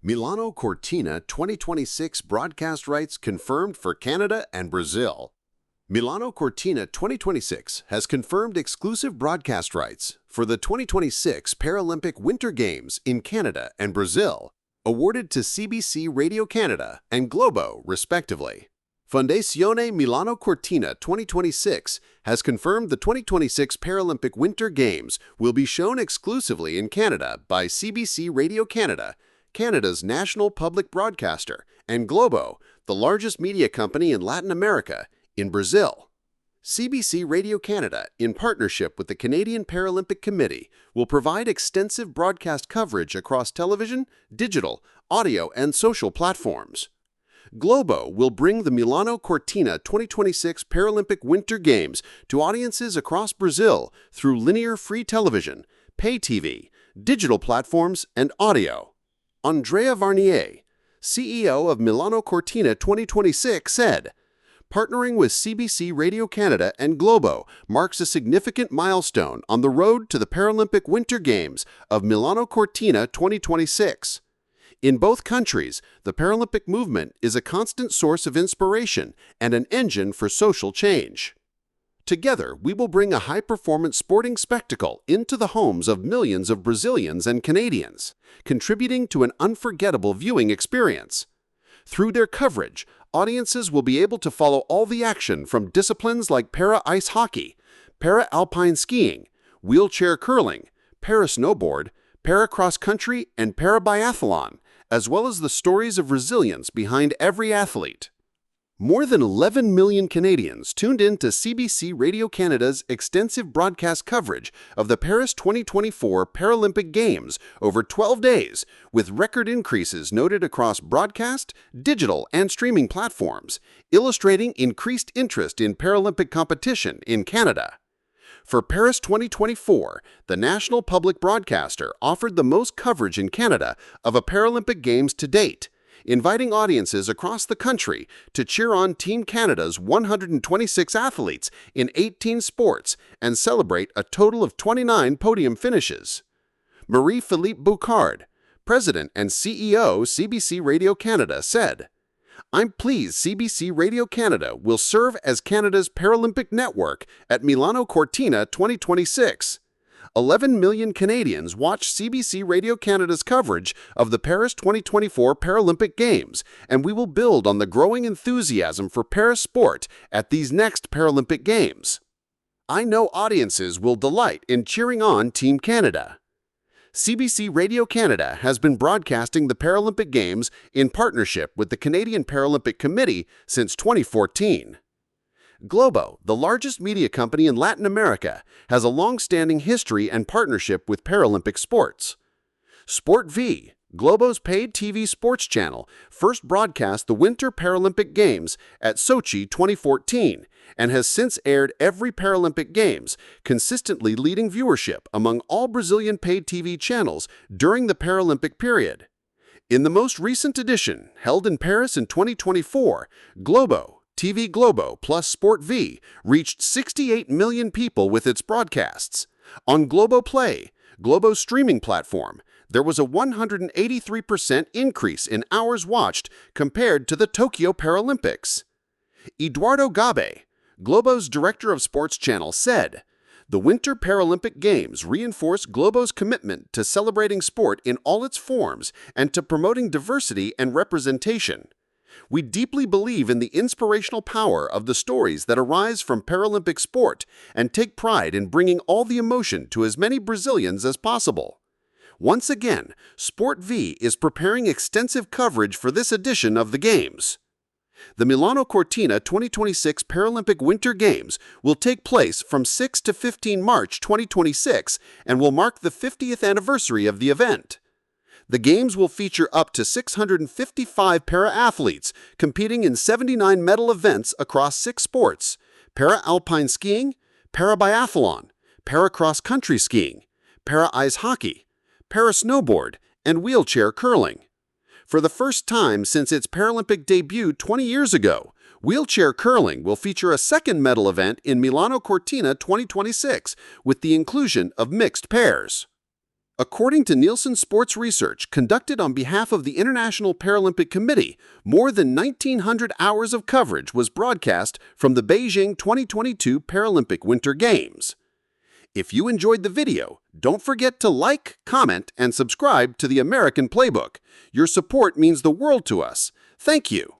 Milano Cortina 2026 broadcast rights confirmed for Canada and Brazil. Milano Cortina 2026 has confirmed exclusive broadcast rights for the 2026 Paralympic Winter Games in Canada and Brazil, awarded to CBC Radio-Canada and Globo, respectively. Fondazione Milano Cortina 2026 has confirmed the 2026 Paralympic Winter Games will be shown exclusively in Canada by CBC Radio-Canada, Canada's national public broadcaster, and Globo, the largest media company in Latin America, in Brazil. CBC Radio-Canada, in partnership with the Canadian Paralympic Committee, will provide extensive broadcast coverage across television, digital, audio, and social platforms. Globo will bring the Milano Cortina 2026 Paralympic Winter Games to audiences across Brazil through linear free television, pay TV, digital platforms, and audio. Andrea Varnier, CEO of Milano Cortina 2026, said, "Partnering with CBC Radio-Canada and Globo marks a significant milestone on the road to the Paralympic Winter Games of Milano Cortina 2026. In both countries, the Paralympic movement is a constant source of inspiration and an engine for social change. Together, we will bring a high-performance sporting spectacle into the homes of millions of Brazilians and Canadians, contributing to an unforgettable viewing experience. Through their coverage, audiences will be able to follow all the action from disciplines like para-ice hockey, para-alpine skiing, wheelchair curling, para-snowboard, para-cross-country, and para-biathlon, as well as the stories of resilience behind every athlete." More than 11 million Canadians tuned in to CBC Radio-Canada's extensive broadcast coverage of the Paris 2024 Paralympic Games over 12 days, with record increases noted across broadcast, digital, and streaming platforms, illustrating increased interest in Paralympic competition in Canada. For Paris 2024, the national public broadcaster offered the most coverage in Canada of a Paralympic Games to date, inviting audiences across the country to cheer on Team Canada's 126 athletes in 18 sports and celebrate a total of 29 podium finishes. Marie-Philippe Boucard, President and CEO CBC Radio-Canada, said, "I'm pleased CBC Radio-Canada will serve as Canada's Paralympic network at Milano Cortina 2026. 11 million Canadians watch CBC Radio-Canada's coverage of the Paris 2024 Paralympic Games, and we will build on the growing enthusiasm for para-sport at these next Paralympic Games. I know audiences will delight in cheering on Team Canada." CBC Radio-Canada has been broadcasting the Paralympic Games in partnership with the Canadian Paralympic Committee since 2014. Globo, the largest media company in Latin America, has a long-standing history and partnership with Paralympic sports. SportV, Globo's paid TV sports channel, first broadcast the Winter Paralympic Games at Sochi 2014 and has since aired every Paralympic Games, consistently leading viewership among all Brazilian paid TV channels during the Paralympic period. In the most recent edition, held in Paris in 2024, Globo, TV Globo plus SportV reached 68 million people with its broadcasts. On Globo Play, Globo's streaming platform, there was a 183% increase in hours watched compared to the Tokyo Paralympics. Eduardo Gabe, Globo's director of sports channel, said, "The Winter Paralympic Games reinforce Globo's commitment to celebrating sport in all its forms and to promoting diversity and representation. We deeply believe in the inspirational power of the stories that arise from Paralympic sport and take pride in bringing all the emotion to as many Brazilians as possible." Once again, SportV is preparing extensive coverage for this edition of the Games. The Milano Cortina 2026 Paralympic Winter Games will take place from 6 to 15 March 2026 and will mark the 50th anniversary of the event. The Games will feature up to 655 para-athletes competing in 79 medal events across 6 sports: para-alpine skiing, para-biathlon, para-cross-country skiing, para-ice hockey, para-snowboard, and wheelchair curling. For the first time since its Paralympic debut 20 years ago, wheelchair curling will feature a second medal event in Milano Cortina 2026 with the inclusion of mixed pairs. According to Nielsen Sports Research conducted on behalf of the International Paralympic Committee, more than 1,900 hours of coverage was broadcast from the Beijing 2022 Paralympic Winter Games. If you enjoyed the video, don't forget to like, comment, and subscribe to the American Playbook. Your support means the world to us. Thank you.